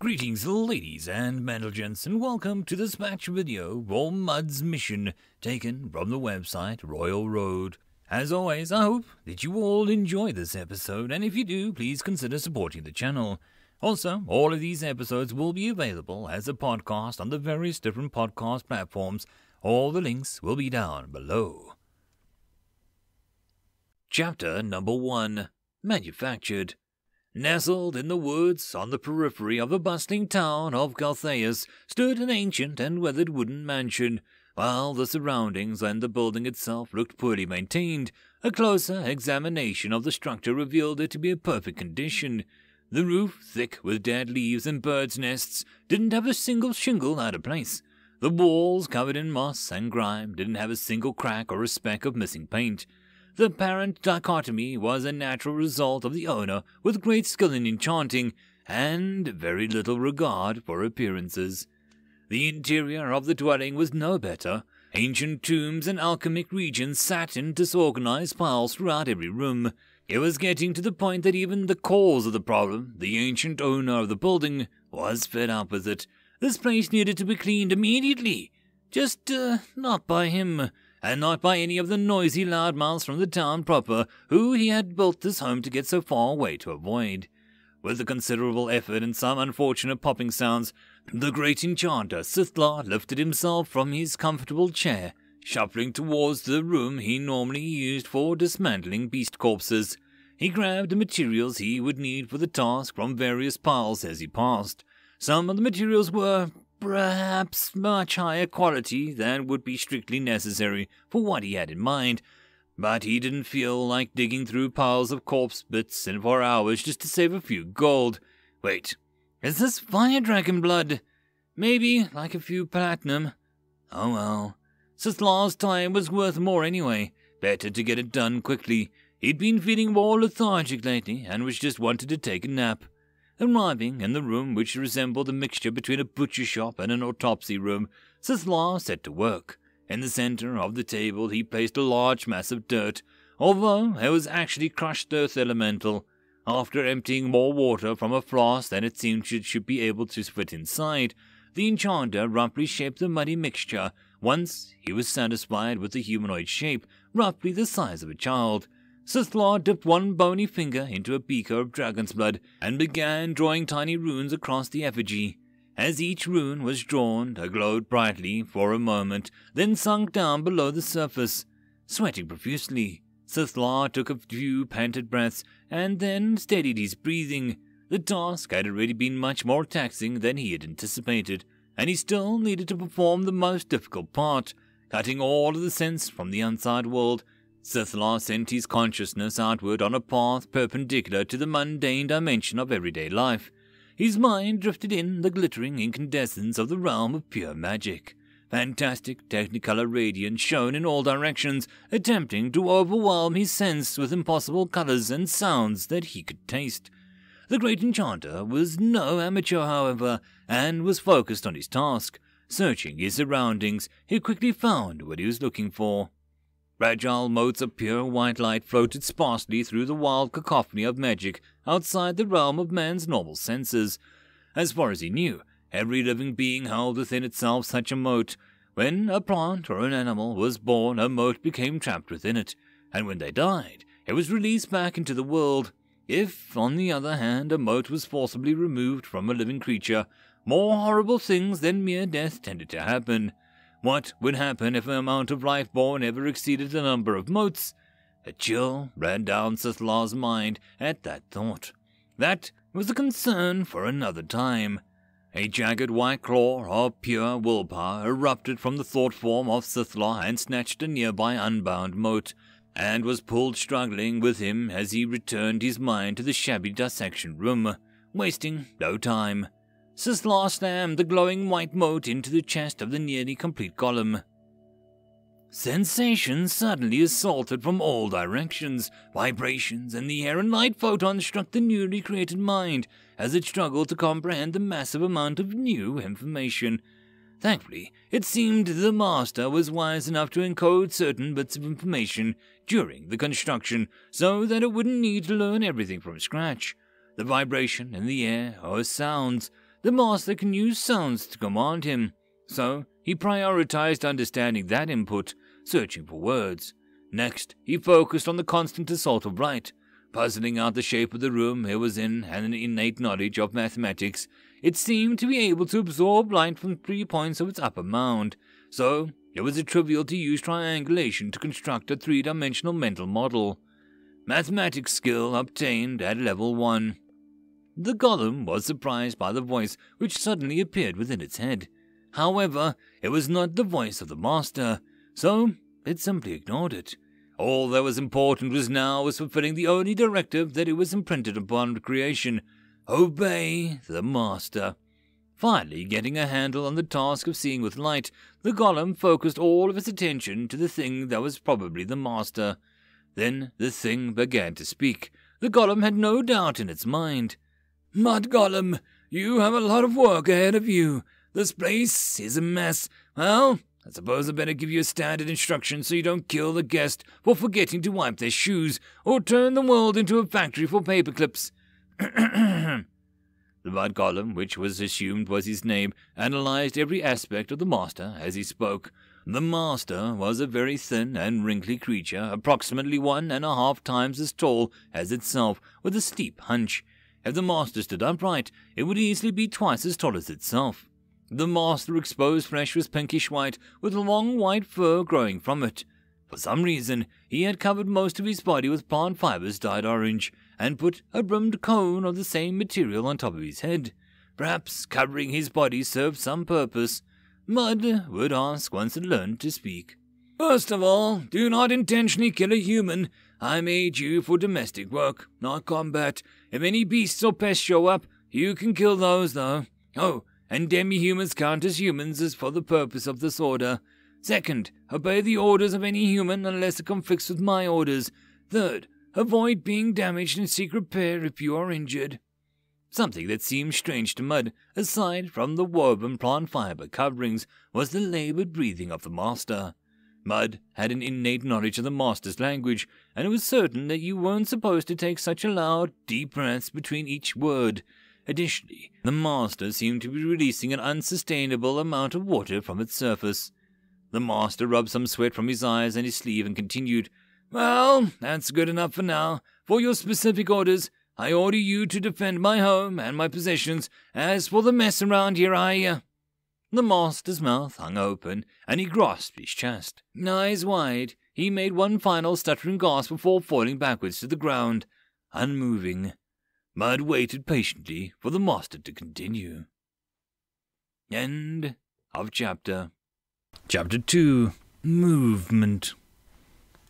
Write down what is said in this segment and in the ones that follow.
Greetings ladies and gents, and welcome to this match video for Mud's mission taken from the website Royal Road. As always, I hope that you all enjoy this episode, and if you do, please consider supporting the channel. Also, all of these episodes will be available as a podcast on the various different podcast platforms. All the links will be down below. Chapter number 1. Manufactured. Nestled in the woods on the periphery of the bustling town of Galtheus stood an ancient and weathered wooden mansion. While the surroundings and the building itself looked poorly maintained, a closer examination of the structure revealed it to be in perfect condition. The roof, thick with dead leaves and birds' nests, didn't have a single shingle out of place. The walls, covered in moss and grime, didn't have a single crack or a speck of missing paint. The apparent dichotomy was a natural result of the owner with great skill in enchanting and very little regard for appearances. The interior of the dwelling was no better. Ancient tombs and alchemic regions sat in disorganized piles throughout every room. It was getting to the point that even the cause of the problem, the ancient owner of the building, was fed up with it. This place needed to be cleaned immediately. Just not by him. And not by any of the noisy loudmouths from the town proper, who he had built this home to get so far away to avoid. With a considerable effort and some unfortunate popping sounds, the great enchanter Sithlar lifted himself from his comfortable chair, shuffling towards the room he normally used for dismantling beast corpses. He grabbed the materials he would need for the task from various piles as he passed. Some of the materials were perhaps much higher quality than would be strictly necessary for what he had in mind, but he didn't feel like digging through piles of corpse bits and for hours just to save a few gold. Wait, is this fire dragon blood? Maybe like a few platinum. Oh well. Sithlar's time was worth more anyway. Better to get it done quickly. He'd been feeling more lethargic lately and was just wanted to take a nap. Arriving in the room which resembled a mixture between a butcher shop and an autopsy room, Sithlar set to work. In the center of the table he placed a large mass of dirt, although it was actually crushed earth elemental. After emptying more water from a flask than it seemed should be able to fit inside, the enchanter roughly shaped the muddy mixture. Once he was satisfied with the humanoid shape, roughly the size of a child, Sithlar dipped one bony finger into a beaker of dragon's blood and began drawing tiny runes across the effigy. As each rune was drawn, it glowed brightly for a moment, then sunk down below the surface. Sweating profusely, Sithlar took a few panted breaths and then steadied his breathing. The task had already been much more taxing than he had anticipated, and he still needed to perform the most difficult part, cutting all of the sense from the outside world. Sithlar sent his consciousness outward on a path perpendicular to the mundane dimension of everyday life. His mind drifted in the glittering incandescence of the realm of pure magic. Fantastic technicolor radiance shone in all directions, attempting to overwhelm his sense with impossible colors and sounds that he could taste. The great enchanter was no amateur, however, and was focused on his task. Searching his surroundings, he quickly found what he was looking for. Fragile motes of pure white light floated sparsely through the wild cacophony of magic outside the realm of man's normal senses. As far as he knew, every living being held within itself such a mote. When a plant or an animal was born, a mote became trapped within it, and when they died, it was released back into the world. If, on the other hand, a mote was forcibly removed from a living creature, more horrible things than mere death tended to happen. What would happen if the amount of life born ever exceeded the number of motes? A chill ran down Sithlar's mind at that thought. That was a concern for another time. A jagged white claw of pure willpower erupted from the thought form of Sithlar and snatched a nearby unbound mote, and was pulled struggling with him as he returned his mind to the shabby dissection room, wasting no time. Sithlar slammed the glowing white mote into the chest of the nearly complete golem. Sensations suddenly assaulted from all directions. Vibrations in the air and light photons struck the newly created mind as it struggled to comprehend the massive amount of new information. Thankfully, it seemed the master was wise enough to encode certain bits of information during the construction so that it wouldn't need to learn everything from scratch. The vibration in the air, or sounds, the master can use sounds to command him, so he prioritized understanding that input, searching for words. Next, he focused on the constant assault of light, puzzling out the shape of the room it was in and an innate knowledge of mathematics. It seemed to be able to absorb light from 3 points of its upper mound, so it was trivial to use triangulation to construct a 3-dimensional mental model. Mathematics skill obtained at level 1. The golem was surprised by the voice which suddenly appeared within its head. However, it was not the voice of the master, so it simply ignored it. All that was important was fulfilling the only directive that it was imprinted upon creation: obey the master. Finally, getting a handle on the task of seeing with light, the golem focused all of its attention to the thing that was probably the master. Then the thing began to speak. The golem had no doubt in its mind. "Mud Golem, you have a lot of work ahead of you. This place is a mess. Well, I suppose I better give you a standard instruction so you don't kill the guest for forgetting to wipe their shoes, or turn the world into a factory for paperclips." The Mud Golem, which was assumed was his name, analyzed every aspect of the master as he spoke. The master was a very thin and wrinkly creature, approximately 1.5 times as tall as itself, with a steep hunch. If the master stood upright, it would easily be twice as tall as itself. The master's exposed flesh was pinkish white, with long white fur growing from it. For some reason, he had covered most of his body with plant fibers dyed orange, and put a brimmed cone of the same material on top of his head. Perhaps covering his body served some purpose. Mud would ask once it learned to speak. "First of all, do not intentionally kill a human. I made you for domestic work, not combat. If any beasts or pests show up, you can kill those, though. Oh, and demi-humans count as humans as for the purpose of this order. Second, obey the orders of any human unless it conflicts with my orders. Third, avoid being damaged and seek repair if you are injured." Something that seemed strange to Mud, aside from the woven plant fiber coverings, was the labored breathing of the master. Mud had an innate knowledge of the master's language, and it was certain that you weren't supposed to take such a loud, deep breaths between each word. Additionally, the master seemed to be releasing an unsustainable amount of water from its surface. The master rubbed some sweat from his eyes and his sleeve and continued, "Well, that's good enough for now. For your specific orders, I order you to defend my home and my possessions. As for the mess around here, The master's mouth hung open, and he grasped his chest. Eyes wide, he made one final stuttering gasp before falling backwards to the ground, unmoving. Mud waited patiently for the master to continue. End of chapter. Chapter 2. Movement.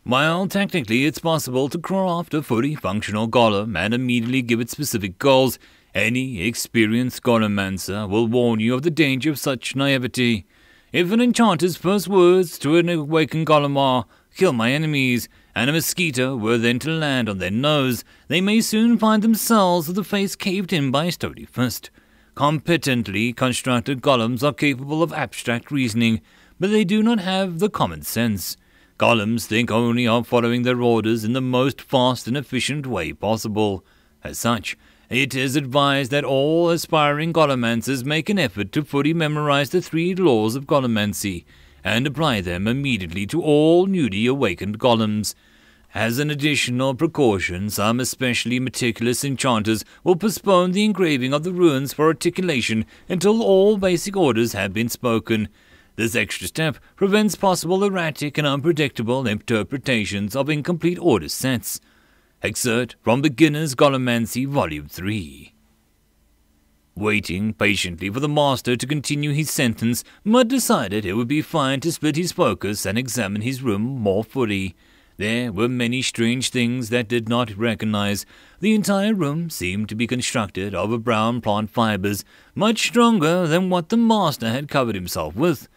While technically it's possible to craft a fully functional golem and immediately give it specific goals, any experienced golemancer will warn you of the danger of such naivety. If an enchanter's first words to an awakened golem are, "Kill my enemies," and a mosquito were then to land on their nose, they may soon find themselves with the face caved in by a sturdy fist. Competently constructed golems are capable of abstract reasoning, but they do not have the common sense. Golems think only of following their orders in the most fast and efficient way possible. As such, it is advised that all aspiring golemancers make an effort to fully memorize the 3 laws of golemancy, and apply them immediately to all newly awakened golems. As an additional precaution, some especially meticulous enchanters will postpone the engraving of the runes for articulation until all basic orders have been spoken. This extra step prevents possible erratic and unpredictable interpretations of incomplete order sets. Excerpt from Beginner's Golemancy, Volume 3. Waiting patiently for the master to continue his sentence, Mud decided it would be fine to split his focus and examine his room more fully. There were many strange things that did not recognize. The entire room seemed to be constructed of brown plant fibers, much stronger than what the master had covered himself with.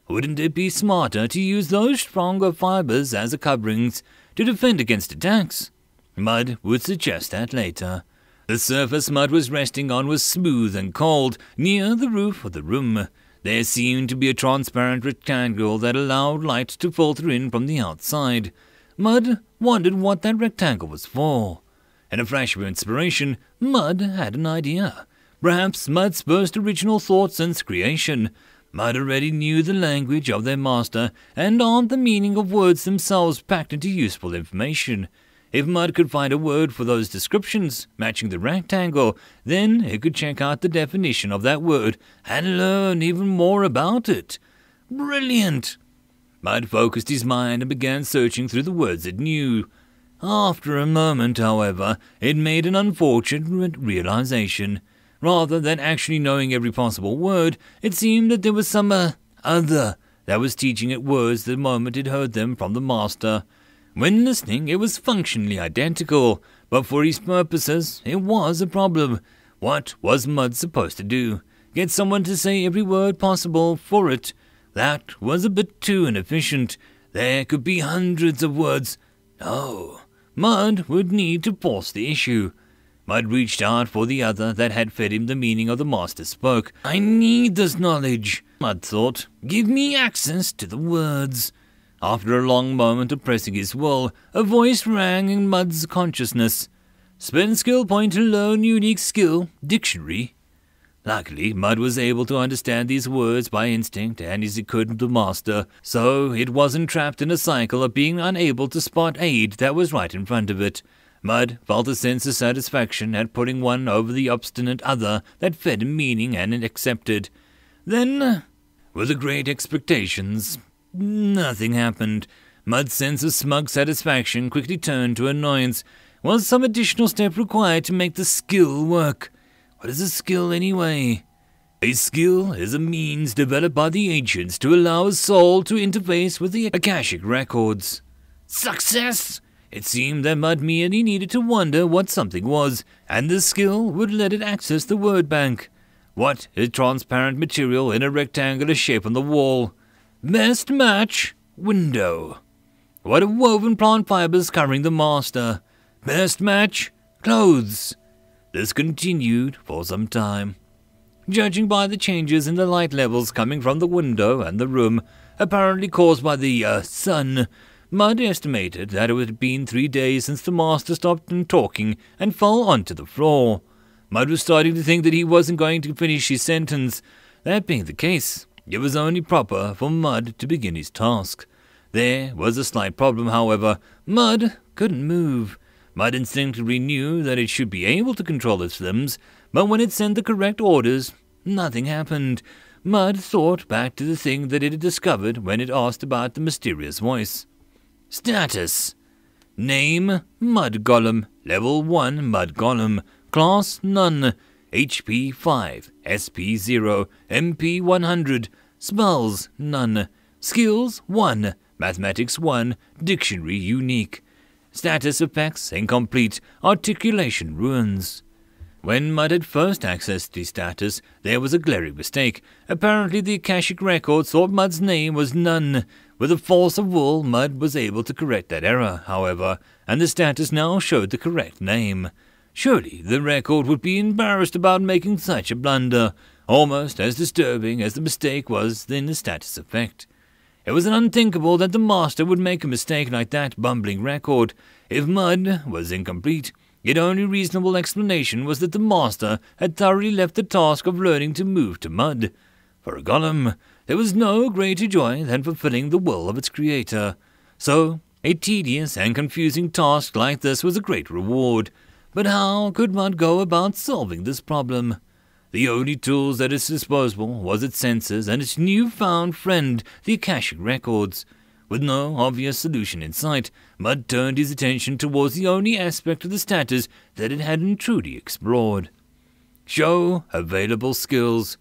Wouldn't it be smarter to use those stronger fibers as coverings to defend against attacks? Mud would suggest that later. The surface Mud was resting on was smooth and cold, near the roof of the room. There seemed to be a transparent rectangle that allowed light to filter in from the outside. Mud wondered what that rectangle was for. In a flash of inspiration, Mud had an idea. perhaps Mud's first original thought since creation. Mud already knew the language of their master, and the meaning of words themselves packed into useful information. If Mud could find a word for those descriptions, matching the rectangle, then it could check out the definition of that word and learn even more about it. Brilliant! Mud focused his mind and began searching through the words it knew. After a moment, however, it made an unfortunate realization. Rather than actually knowing every possible word, it seemed that there was some other that was teaching it words the moment it heard them from the master. When listening, it was functionally identical, but for his purposes, it was a problem. What was Mud supposed to do? Get someone to say every word possible for it? That was a bit too inefficient. There could be hundreds of words. No, Mud would need to force the issue. Mud reached out for the other that had fed him the meaning of the master's spoke. I need this knowledge, Mud thought. Give me access to the words. After a long moment of pressing his will, a voice rang in Mud's consciousness. Spend skill point to learn unique skill, dictionary. Luckily, Mud was able to understand these words by instinct and as he could the master, so it wasn't trapped in a cycle of being unable to spot aid that was right in front of it. Mud felt a sense of satisfaction at putting one over the obstinate other that fed him meaning and it accepted. Then, with the great expectations, nothing happened. Mud's sense of smug satisfaction quickly turned to annoyance. Was some additional step required to make the skill work? What is a skill anyway? A skill is a means developed by the ancients to allow a soul to interface with the Akashic records. Success! It seemed that Mud merely needed to wonder what something was, and the skill would let it access the word bank. What is transparent material in a rectangular shape on the wall? Best match, window. What are woven plant fibers covering the master? Best match, clothes. This continued for some time. Judging by the changes in the light levels coming from the window and the room, apparently caused by the sun, Mud estimated that it had been 3 days since the master stopped talking and fell onto the floor. Mud was starting to think that he wasn't going to finish his sentence. That being the case, it was only proper for Mud to begin his task. There was a slight problem, however. Mud couldn't move. Mud instinctively knew that it should be able to control its limbs, but when it sent the correct orders, nothing happened. Mud thought back to the thing that it had discovered when it asked about the mysterious voice. Status. Name, Mud Golem. Level 1 Mud Golem. Class, None. HP 5. SP 0. MP 100. Spells, None. Skills, 1. Mathematics 1. Dictionary unique. Status effects, incomplete. Articulation ruins. When Mud had first accessed the status, there was a glaring mistake. Apparently the Akashic records thought Mud's name was None. With a force of will, Mud was able to correct that error, however, and the status now showed the correct name. Surely the record would be embarrassed about making such a blunder, almost as disturbing as the mistake was in the status effect. It was unthinkable that the master would make a mistake like that bumbling record. If Mud was incomplete, the only reasonable explanation was that the master had thoroughly left the task of learning to move to Mud. For a golem, there was no greater joy than fulfilling the will of its creator. So, a tedious and confusing task like this was a great reward. But how could Mud go about solving this problem? The only tools at its disposal was its senses and its new-found friend, the Akashic records. With no obvious solution in sight, Mud turned his attention towards the only aspect of the status that it hadn't truly explored. Show available skills.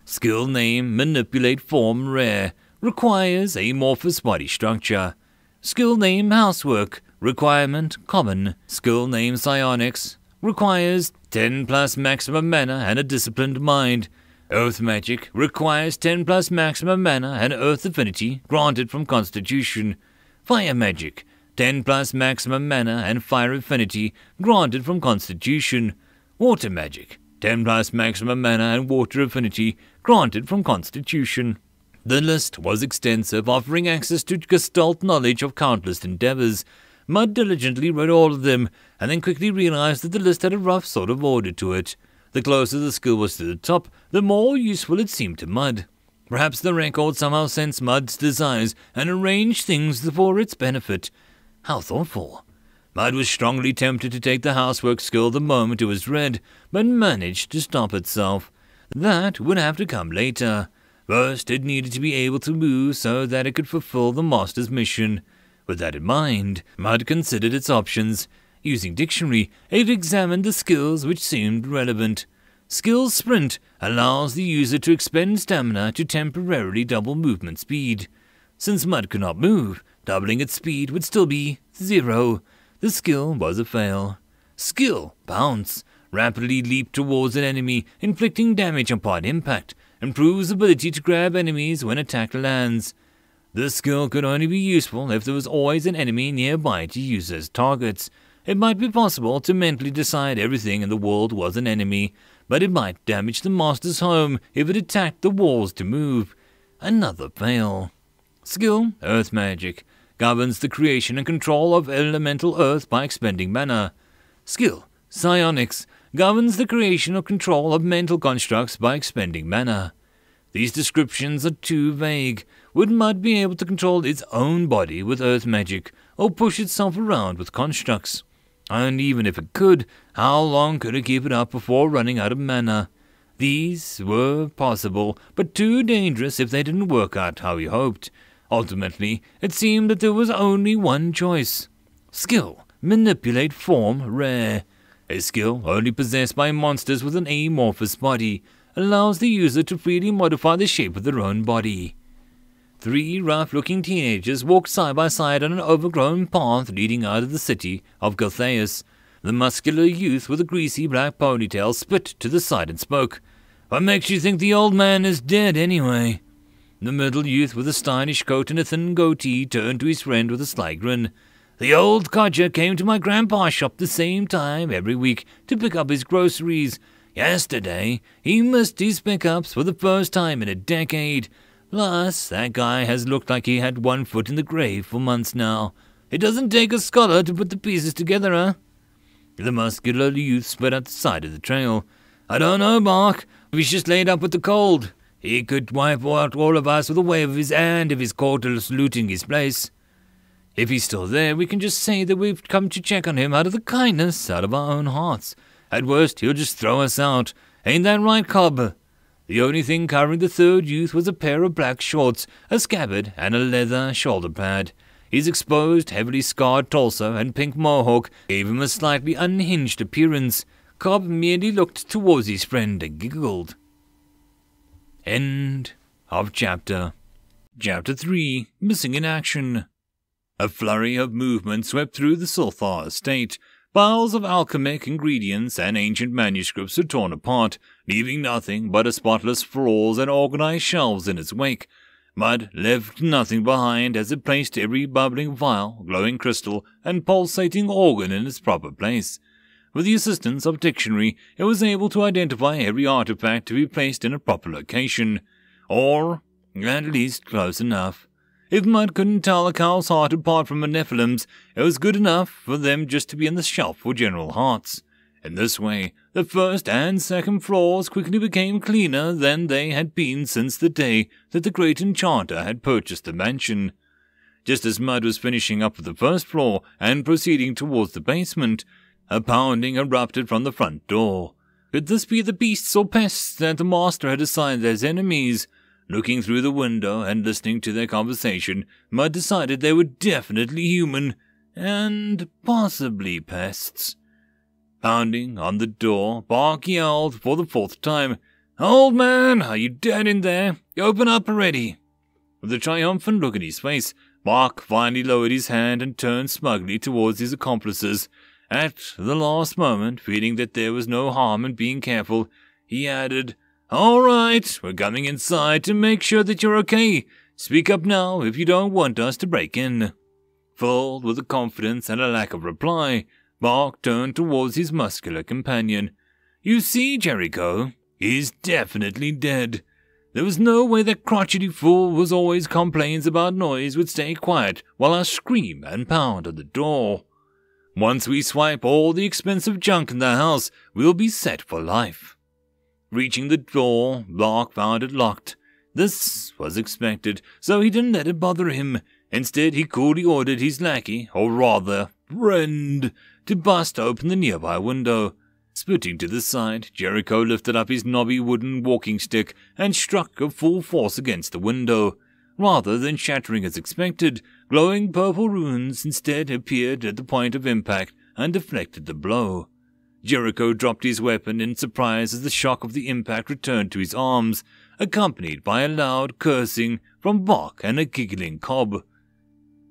Skill name, Manipulate Form Rare. Requires amorphous body structure. Skill name, Housework. Requirement, Common. Skill name, Psionics. Requires 10 plus maximum mana and a disciplined mind. Earth Magic requires 10 plus maximum mana and Earth Affinity granted from Constitution. Fire Magic, 10 plus maximum mana and Fire Affinity granted from Constitution. Water Magic, 10 plus maximum mana and Water Affinity granted from Constitution. The list was extensive, offering access to gestalt knowledge of countless endeavors. Mud diligently read all of them, and then quickly realized that the list had a rough sort of order to it. The closer the skill was to the top, the more useful it seemed to Mud. Perhaps the record somehow sensed Mud's desires and arranged things for its benefit. How thoughtful. Mud was strongly tempted to take the housework skill the moment it was read, but managed to stop itself. That would have to come later. First, it needed to be able to move so that it could fulfill the master's mission. With that in mind, Mud considered its options. Using Dictionary, it examined the skills which seemed relevant. Skill Sprint allows the user to expend stamina to temporarily double movement speed. Since Mud could not move, doubling its speed would still be 0. The skill was a fail. Skill Bounce. Rapidly leap towards an enemy, inflicting damage upon impact. Improves ability to grab enemies when attack lands. This skill could only be useful if there was always an enemy nearby to use as targets. It might be possible to mentally decide everything in the world was an enemy, but it might damage the master's home if it attacked the walls to move. Another fail. Skill Earth Magic. Governs the creation and control of elemental earth by expending mana. Skill Psionics. Governs the creation or control of mental constructs by expending mana. These descriptions are too vague. Would Mud be able to control its own body with earth magic, or push itself around with constructs? And even if it could, how long could it keep it up before running out of mana? These were possible, but too dangerous if they didn't work out how he hoped. Ultimately, it seemed that there was only one choice. Skill Manipulate Form Rare. A skill only possessed by monsters with an amorphous body, allows the user to freely modify the shape of their own body. 3 rough-looking teenagers walked side by side on an overgrown path leading out of the city of Galtheus. The muscular youth with a greasy black ponytail spit to the side and spoke. "What makes you think the old man is dead, anyway?" The middle youth with a stylish coat and a thin goatee turned to his friend with a sly grin. "The old codger came to my grandpa's shop the same time every week to pick up his groceries. Yesterday, he missed his pickups for the first time in a decade. Plus, that guy has looked like he had one foot in the grave for months now. It doesn't take a scholar to put the pieces together, huh?" The muscular youth spread out the side of the trail. "I don't know, Mark. He's just laid up with the cold. He could wipe out all of us with a wave of his hand if he's caught us looting his place. If he's still there, we can just say that we've come to check on him out of the kindness out of our own hearts. At worst, he'll just throw us out. Ain't that right, Cobb?" The only thing covering the third youth was a pair of black shorts, a scabbard, and a leather shoulder pad. His exposed, heavily scarred torso and pink mohawk gave him a slightly unhinged appearance. Cobb merely looked towards his friend and giggled. End of chapter. Chapter 3. Missing in Action. A flurry of movement swept through the Sulthar estate. Piles of alchemic ingredients and ancient manuscripts were torn apart, leaving nothing but a spotless floors and organized shelves in its wake. Mud left nothing behind as it placed every bubbling vial, glowing crystal, and pulsating organ in its proper place. With the assistance of Dictionary, it was able to identify every artifact to be placed in a proper location, or at least close enough. If Mud couldn't tell a cow's heart apart from a Nephilim's, it was good enough for them just to be on the shelf for general hearts. In this way, the first and second floors quickly became cleaner than they had been since the day that the great enchanter had purchased the mansion. Just as Mud was finishing up with the first floor and proceeding towards the basement, a pounding erupted from the front door. Could this be the beasts or pests that the master had assigned as enemies? Looking through the window and listening to their conversation, Mud decided they were definitely human, and possibly pests. Pounding on the door, Bark yelled for the 4th time, "Old man, are you dead in there? Open up already!" With a triumphant look in his face, Bark finally lowered his hand and turned smugly towards his accomplices. At the last moment, feeling that there was no harm in being careful, he added, "All right, we're coming inside to make sure that you're okay. Speak up now if you don't want us to break in." Filled with the confidence and a lack of reply, Bark turned towards his muscular companion. "You see, Jericho, he's definitely dead. There was no way that crotchety fool who always complains about noise would stay quiet while I scream and pound on the door. Once we swipe all the expensive junk in the house, we'll be set for life." Reaching the door, Bark found it locked. This was expected, so he didn't let it bother him. Instead, he coolly ordered his lackey, or rather, friend, to bust open the nearby window. Spitting to the side, Jericho lifted up his knobby wooden walking stick and struck at full force against the window. Rather than shattering as expected, glowing purple runes instead appeared at the point of impact and deflected the blow. Jericho dropped his weapon in surprise as the shock of the impact returned to his arms, accompanied by a loud cursing from Bark and a giggling Cobb.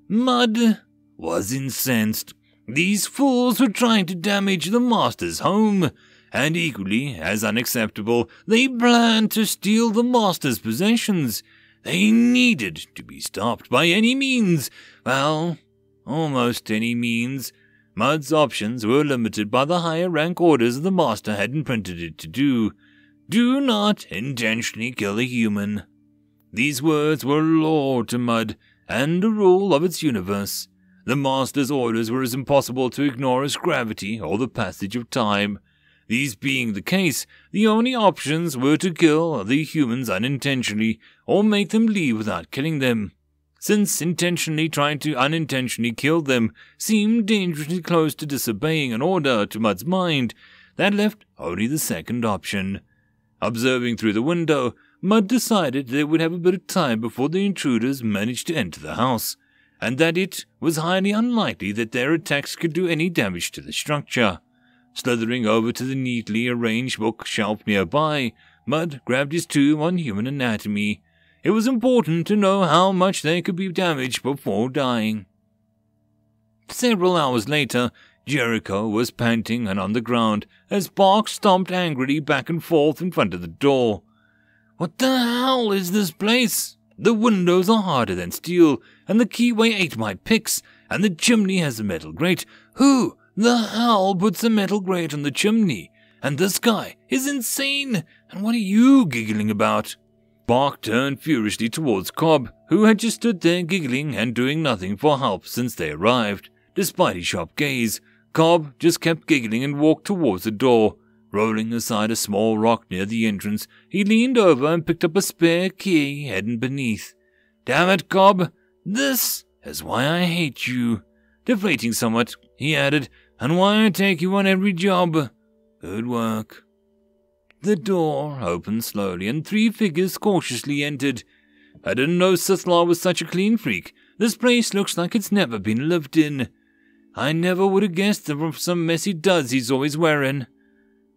Mud was incensed. These fools were trying to damage the master's home, and equally as unacceptable, they planned to steal the master's possessions. They needed to be stopped by any means. Well, almost any means. Mud's options were limited by the higher rank orders the master had imprinted it to do. Do not intentionally kill a human. These words were law to Mud, and a rule of its universe. The master's orders were as impossible to ignore as gravity or the passage of time. These being the case, the only options were to kill the humans unintentionally, or make them leave without killing them. Since intentionally trying to unintentionally kill them seemed dangerously close to disobeying an order to Mud's mind, that left only the second option. Observing through the window, Mud decided they would have a bit of time before the intruders managed to enter the house, and that it was highly unlikely that their attacks could do any damage to the structure. Slithering over to the neatly arranged bookshelf nearby, Mud grabbed his tome on human anatomy. It was important to know how much they could be damaged before dying. Several hours later, Jericho was panting and on the ground as Bark stomped angrily back and forth in front of the door. What the hell is this place? The windows are harder than steel, and the keyway ate my picks, and the chimney has a metal grate. Who the hell puts a metal grate on the chimney? And this guy is insane, and what are you giggling about? Bark turned furiously towards Cobb, who had just stood there giggling and doing nothing for help since they arrived. Despite his sharp gaze, Cobb just kept giggling and walked towards the door. Rolling aside a small rock near the entrance, he leaned over and picked up a spare key hidden beneath. Damn it, Cobb, this is why I hate you. Deflating somewhat, he added, and why I take you on every job. Good work. The door opened slowly, and 3 figures cautiously entered. I didn't know Sithlar was such a clean freak. This place looks like it's never been lived in. I never would have guessed them from some messy duds he's always wearing.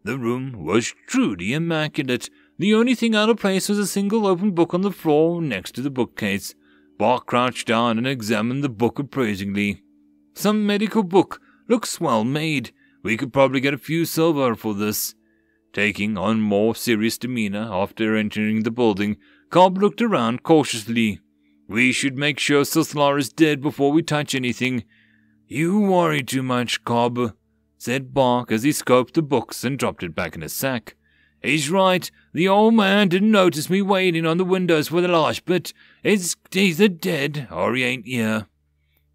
The room was truly immaculate. The only thing out of place was a single open book on the floor next to the bookcase. Bark crouched down and examined the book appraisingly. Some medical book. Looks well made. We could probably get a few silver for this. Taking on more serious demeanor after entering the building, Cobb looked around cautiously. We should make sure Sithlar is dead before we touch anything. You worry too much, Cobb, said Bark as he scoped the books and dropped it back in his sack. He's right. The old man didn't notice me waiting on the windows for the last bit. He's either dead or he ain't here.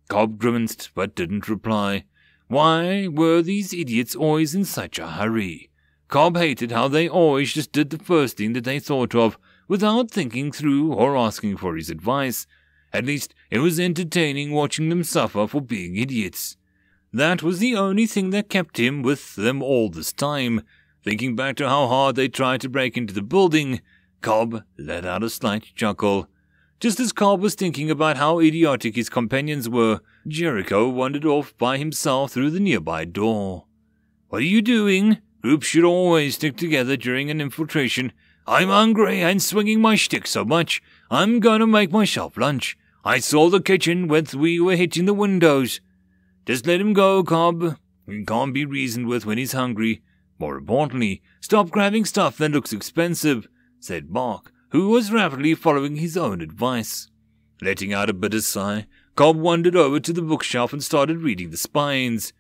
Cobb grimaced but didn't reply. Why were these idiots always in such a hurry? Cobb hated how they always just did the first thing that they thought of, without thinking through or asking for his advice. At least it was entertaining watching them suffer for being idiots. That was the only thing that kept him with them all this time. Thinking back to how hard they tried to break into the building, Cobb let out a slight chuckle. Just as Cobb was thinking about how idiotic his companions were, Jericho wandered off by himself through the nearby door. What are you doing? Groups should always stick together during an infiltration. I'm hungry and swinging my stick so much, I'm going to make myself lunch. I saw the kitchen when we were hitting the windows. Just let him go, Cobb. He can't be reasoned with when he's hungry. More importantly, stop grabbing stuff that looks expensive, said Bark, who was rapidly following his own advice. Letting out a bitter sigh, Cobb wandered over to the bookshelf and started reading the spines.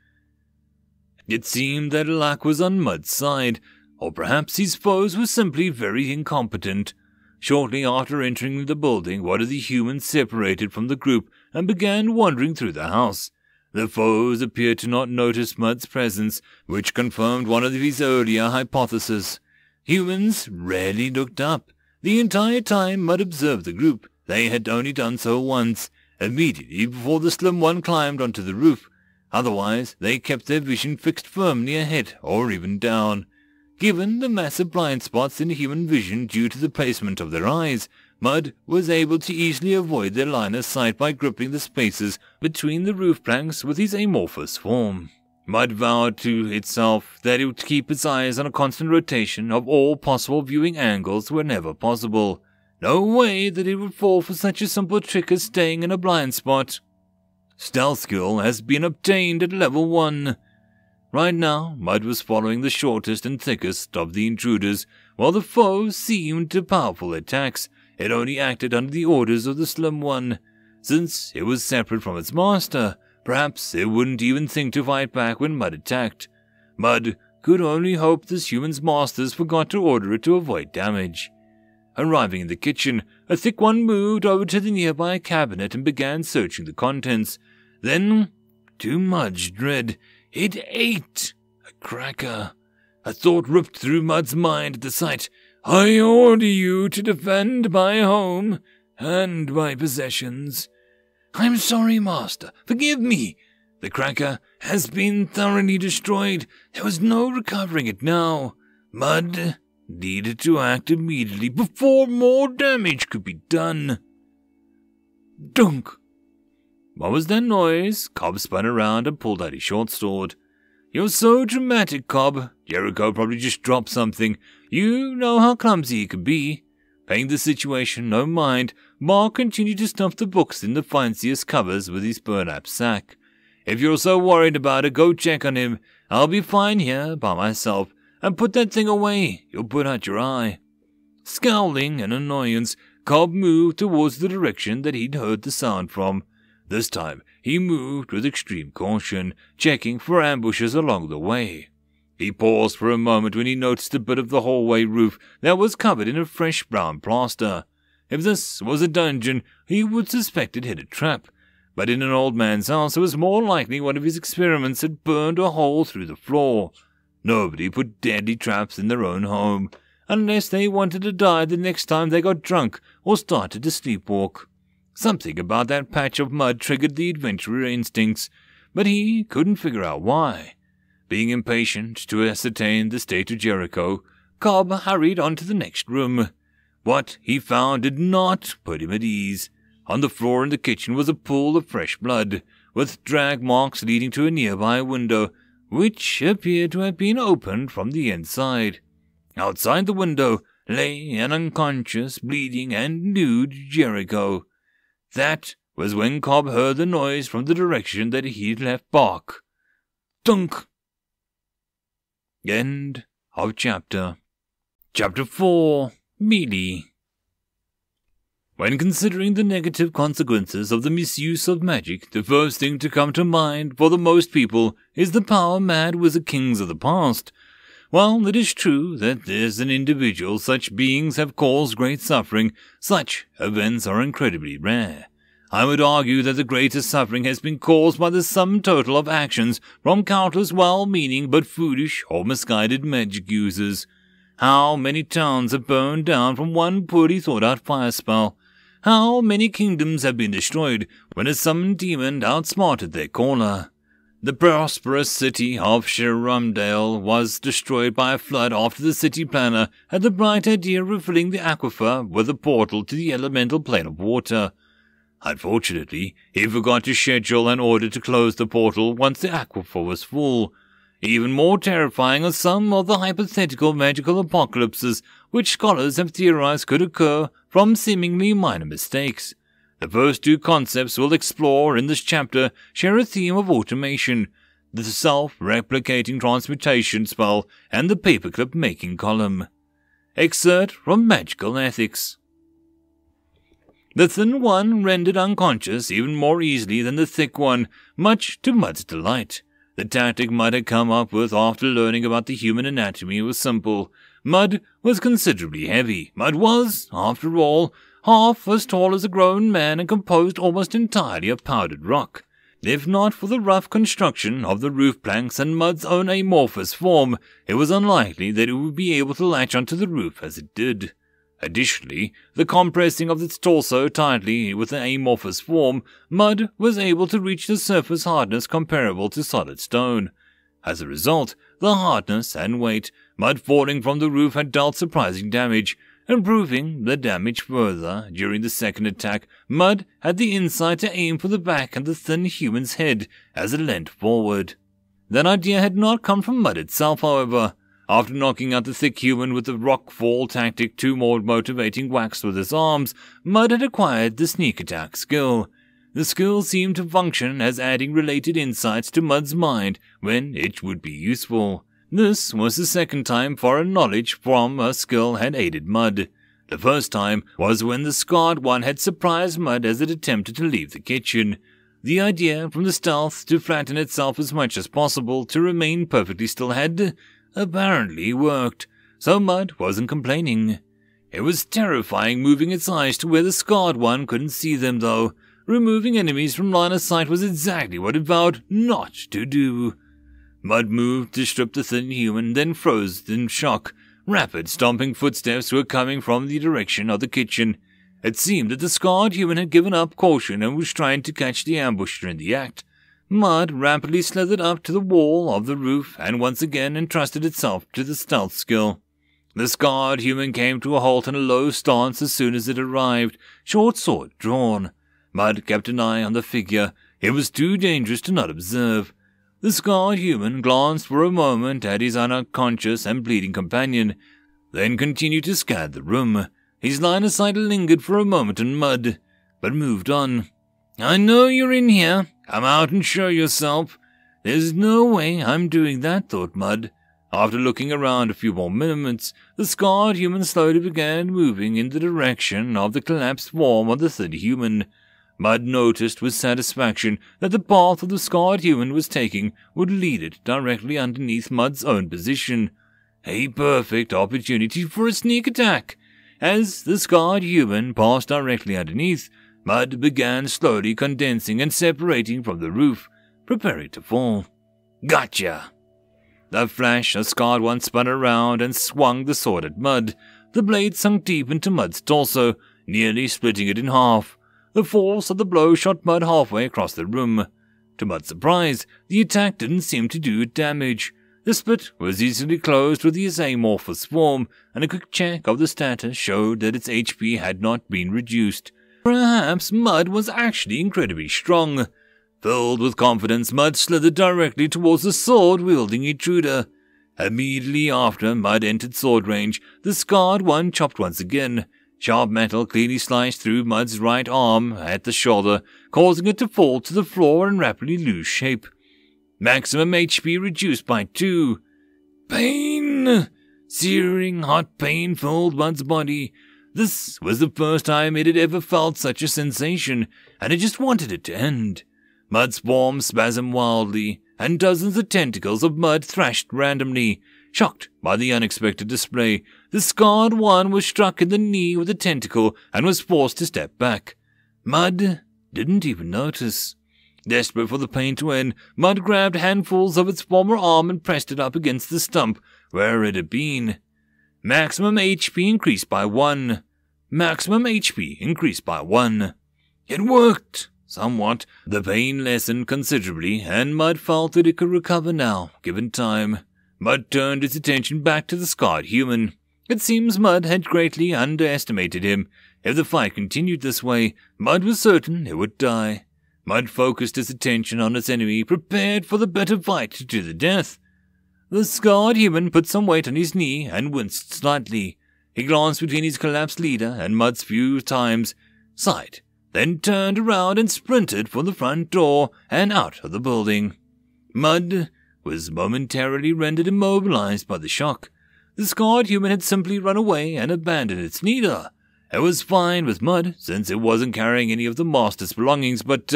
It seemed that luck was on Mud's side, or perhaps his foes were simply very incompetent. Shortly after entering the building, one of the humans separated from the group and began wandering through the house. The foes appeared to not notice Mud's presence, which confirmed one of his earlier hypotheses. Humans rarely looked up. The entire time Mud observed the group, they had only done so once, immediately before the Slim One climbed onto the roof. Otherwise, they kept their vision fixed firmly ahead or even down. Given the massive blind spots in human vision due to the placement of their eyes, Mud was able to easily avoid their line of sight by gripping the spaces between the roof planks with his amorphous form. Mud vowed to itself that it would keep its eyes on a constant rotation of all possible viewing angles whenever possible. No way that it would fall for such a simple trick as staying in a blind spot. Stealth skill has been obtained at level 1. Right now, Mud was following the shortest and thickest of the intruders. While the foe seemed to powerful attacks, it only acted under the orders of the Slim One. Since it was separate from its master, perhaps it wouldn't even think to fight back when Mud attacked. Mud could only hope this human's masters forgot to order it to avoid damage. Arriving in the kitchen, a thick one moved over to the nearby cabinet and began searching the contents. Then, to Mud's dread, it ate a cracker. A thought ripped through Mud's mind at the sight. I order you to defend my home and my possessions. I'm sorry, master. Forgive me. The cracker has been thoroughly destroyed. There was no recovering it now. Mud needed to act immediately before more damage could be done. Dunk! What was that noise? Cobb spun around and pulled out his short sword. You're so dramatic, Cobb. Jericho probably just dropped something. You know how clumsy he can be. Paying the situation no mind, Mark continued to stuff the books in the fanciest covers with his burlap sack. If you're so worried about it, go check on him. I'll be fine here by myself. And put that thing away. You'll put out your eye. Scowling in annoyance, Cobb moved towards the direction that he'd heard the sound from. This time, he moved with extreme caution, checking for ambushes along the way. He paused for a moment when he noticed a bit of the hallway roof that was covered in a fresh brown plaster. If this was a dungeon, he would suspect it hid a trap. But in an old man's house, it was more likely one of his experiments had burned a hole through the floor. Nobody put deadly traps in their own home, unless they wanted to die the next time they got drunk or started to sleepwalk. Something about that patch of mud triggered the adventurer instincts, but he couldn't figure out why. Being impatient to ascertain the state of Jericho, Cobb hurried on to the next room. What he found did not put him at ease. On the floor in the kitchen was a pool of fresh blood, with drag marks leading to a nearby window, which appeared to have been opened from the inside. Outside the window lay an unconscious, bleeding, and nude Jericho. That was when Cobb heard the noise from the direction that he'd left Bark. Dunk! End of chapter. Chapter 4. Melee. When considering the negative consequences of the misuse of magic, the first thing to come to mind for the most people is the power-mad wizard kings of the past. While it is true that as an individual such beings have caused great suffering, such events are incredibly rare. I would argue that the greatest suffering has been caused by the sum total of actions from countless well-meaning but foolish or misguided magic users. How many towns have burned down from one poorly thought-out fire spell? How many kingdoms have been destroyed when a summoned demon outsmarted their caller? The prosperous city of Sherumdale was destroyed by a flood after the city planner had the bright idea of filling the aquifer with a portal to the elemental plane of water. Unfortunately, he forgot to schedule an order to close the portal once the aquifer was full. Even more terrifying are some of the hypothetical magical apocalypses which scholars have theorized could occur from seemingly minor mistakes. The first two concepts we'll explore in this chapter share a theme of automation, the self-replicating transmutation spell and the paperclip making column. Excerpt from Magical Ethics. The thin one rendered unconscious even more easily than the thick one, much to Mud's delight. The tactic Mud had come up with after learning about the human anatomy was simple. Mud was considerably heavy. Mud was, after all, half as tall as a grown man and composed almost entirely of powdered rock. If not for the rough construction of the roof planks and Mud's own amorphous form, it was unlikely that it would be able to latch onto the roof as it did. Additionally, the compressing of its torso tightly with the amorphous form, Mud was able to reach the surface hardness comparable to solid stone. As a result, the hardness and weight, Mud falling from the roof had dealt surprising damage. Improving the damage further during the second attack, Mud had the insight to aim for the back of the thin human's head as it leant forward. That idea had not come from Mud itself, however. After knocking out the thick human with the rock-fall tactic 2 more motivating whacks with his arms, Mud had acquired the sneak attack skill. The skill seemed to function as adding related insights to Mud's mind when it would be useful. This was the second time foreign knowledge from a skill had aided Mud. The first time was when the scarred one had surprised Mud as it attempted to leave the kitchen. The idea from the stealth to flatten itself as much as possible to remain perfectly still had apparently worked, so Mud wasn't complaining. It was terrifying moving its eyes to where the scarred one couldn't see them, though. Removing enemies from line of sight was exactly what it vowed not to do. Mud moved to strip the thin human, then froze in shock. Rapid, stomping footsteps were coming from the direction of the kitchen. It seemed that the scarred human had given up caution and was trying to catch the ambusher in the act. Mud rapidly slithered up to the wall of the roof and once again entrusted itself to the stealth skill. The scarred human came to a halt in a low stance as soon as it arrived, short sword drawn. Mud kept an eye on the figure. It was too dangerous to not observe. The scarred human glanced for a moment at his unconscious and bleeding companion, then continued to scan the room. His line of sight lingered for a moment on Mud, but moved on. "I know you're in here. Come out and show yourself." "There's no way I'm doing that," thought Mud. After looking around a few more minutes, the scarred human slowly began moving in the direction of the collapsed form of the thin human. Mud noticed with satisfaction that the path of the scarred human was taking would lead it directly underneath Mud's own position. A perfect opportunity for a sneak attack. As the scarred human passed directly underneath, Mud began slowly condensing and separating from the roof, preparing to fall. "Gotcha!" The flash, a scarred one spun around and swung the sword at Mud. The blade sunk deep into Mud's torso, nearly splitting it in half. The force of the blow shot Mud halfway across the room. To Mud's surprise, the attack didn't seem to do it damage. The split was easily closed with his amorphous form, and a quick check of the status showed that its HP had not been reduced. Perhaps Mud was actually incredibly strong. Filled with confidence, Mud slithered directly towards the sword-wielding intruder. Immediately after Mud entered sword range, the scarred one chopped once again. Sharp metal cleanly sliced through Mud's right arm at the shoulder, causing it to fall to the floor and rapidly lose shape. Maximum HP reduced by 2. Pain! Searing, hot pain filled Mud's body. This was the first time it had ever felt such a sensation, and it just wanted it to end. Mud's form spasmed wildly, and dozens of tentacles of Mud thrashed randomly. Shocked by the unexpected display, the scarred one was struck in the knee with a tentacle and was forced to step back. Mud didn't even notice. Desperate for the pain to end, Mud grabbed handfuls of its former arm and pressed it up against the stump where it had been. Maximum HP increased by 1. Maximum HP increased by 1. It worked. Somewhat. The pain lessened considerably, and Mud felt that it could recover now, given time. Mud turned its attention back to the scarred human. It seems Mud had greatly underestimated him. If the fight continued this way, Mud was certain it would die. Mud focused his attention on its enemy, prepared for the bitter fight to the death. The scarred human put some weight on his knee and winced slightly. He glanced between his collapsed leader and Mud's few times, sighed, then turned around and sprinted for the front door and out of the building. Mud was momentarily rendered immobilized by the shock. The scarred human had simply run away and abandoned its leader. It was fine with Mud, since it wasn't carrying any of the master's belongings, but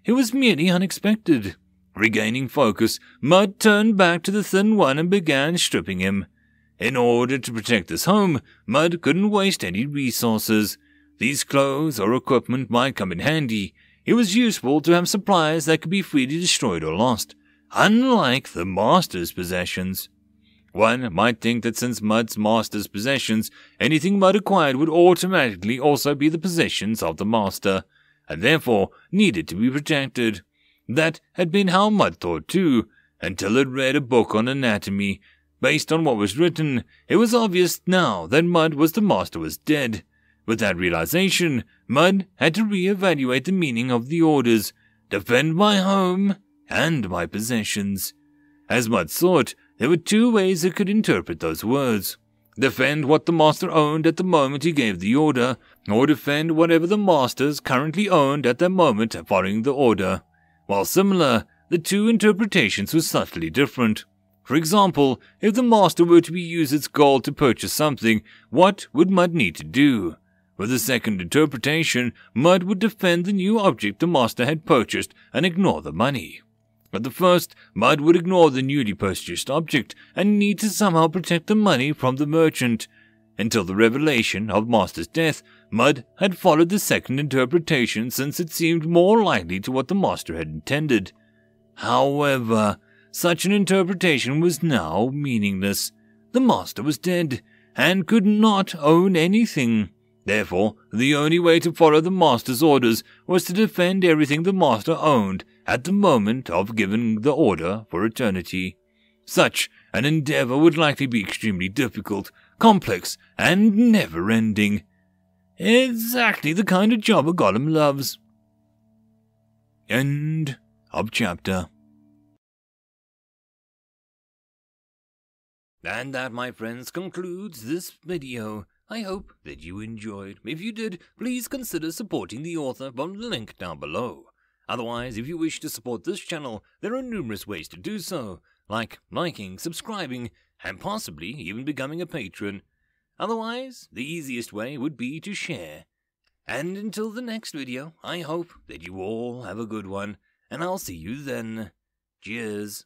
it was merely unexpected. Regaining focus, Mud turned back to the thin one and began stripping him. In order to protect his home, Mud couldn't waste any resources. These clothes or equipment might come in handy. it was useful to have supplies that could be freely destroyed or lost, unlike the Master's possessions. One might think that since Mud's Master's possessions, anything Mud acquired would automatically also be the possessions of the Master, and therefore needed to be protected. That had been how Mud thought too, until it read a book on anatomy. Based on what was written, it was obvious now that Mud the Master was dead. With that realization, Mud had to re-evaluate the meaning of the orders, defend my home and my possessions. As Mud saw it, there were two ways it could interpret those words. Defend what the Master owned at the moment he gave the order, or defend whatever the Masters currently owned at that moment following the order. While similar, the two interpretations were subtly different. For example, if the Master were to use its gold to purchase something, what would Mud need to do? With the second interpretation, Mud would defend the new object the Master had purchased and ignore the money. But the first, Mud would ignore the newly purchased object and need to somehow protect the money from the merchant. Until the revelation of Master's death, Mud had followed the second interpretation since it seemed more likely to what the Master had intended. However, such an interpretation was now meaningless. The Master was dead, and could not own anything. Therefore, the only way to follow the Master's orders was to defend everything the Master owned at the moment of giving the order for eternity. Such an endeavor would likely be extremely difficult, complex, and never-ending. Exactly the kind of job a golem loves. End of chapter. And that, my friends, concludes this video. I hope that you enjoyed. If you did, please consider supporting the author from the link down below. Otherwise, if you wish to support this channel, there are numerous ways to do so, like liking, subscribing, and possibly even becoming a patron. Otherwise, the easiest way would be to share. And until the next video, I hope that you all have a good one, and I'll see you then. Cheers.